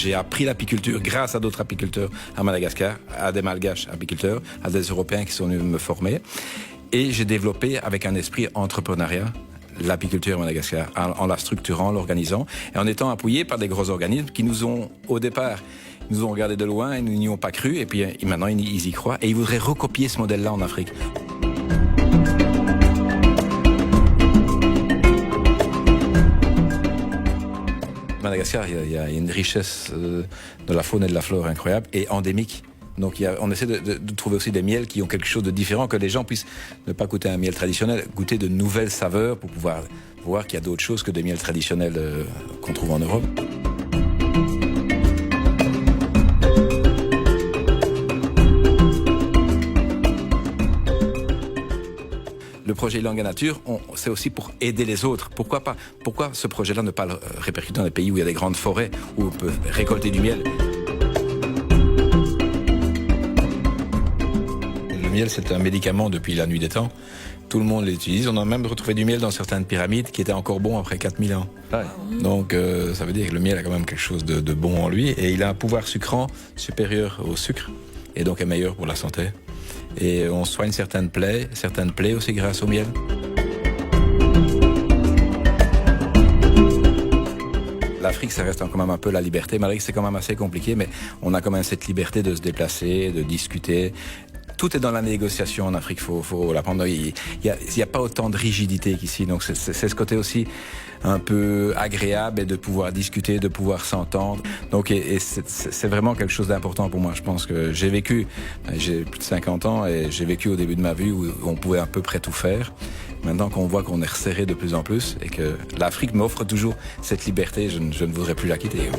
J'ai appris l'apiculture grâce à d'autres apiculteurs à Madagascar, à des malgaches apiculteurs, à des Européens qui sont venus me former. Et j'ai développé avec un esprit entrepreneuriat l'apiculture à Madagascar, en la structurant, l'organisant, et en étant appuyé par des gros organismes qui nous ont, au départ, nous ont regardé de loin et nous n'y ont pas cru, et puis maintenant ils y croient, et ils voudraient recopier ce modèle-là en Afrique. Madagascar, il y a une richesse de la faune et de la flore incroyable et endémique. Donc on essaie de trouver aussi des miels qui ont quelque chose de différent, que les gens puissent ne pas goûter un miel traditionnel, goûter de nouvelles saveurs pour pouvoir voir qu'il y a d'autres choses que des miels traditionnels qu'on trouve en Europe. Le projet Langue et Nature, c'est aussi pour aider les autres. Pourquoi pas? Pourquoi ce projet-là ne pas le répercuter dans des pays où il y a des grandes forêts, où on peut récolter du miel? Le miel, c'est un médicament depuis la nuit des temps. Tout le monde l'utilise. On a même retrouvé du miel dans certaines pyramides qui étaient encore bon après 4000 ans. Donc ça veut dire que le miel a quand même quelque chose de bon en lui. Et il a un pouvoir sucrant supérieur au sucre. Et donc est meilleur pour la santé. Et on soigne certaines plaies aussi grâce au miel. L'Afrique, ça reste quand même un peu la liberté, malgré que c'est quand même assez compliqué, mais on a quand même cette liberté de se déplacer, de discuter. Tout est dans la négociation en Afrique, faut l'apprendre. Il y a pas autant de rigidité qu'ici, donc c'est ce côté aussi un peu agréable et de pouvoir discuter, de pouvoir s'entendre. Donc c'est vraiment quelque chose d'important pour moi. Je pense que j'ai vécu, j'ai plus de 50 ans et j'ai vécu au début de ma vie où on pouvait à peu près tout faire. Maintenant qu'on voit qu'on est resserré de plus en plus et que l'Afrique m'offre toujours cette liberté, je ne voudrais plus la quitter.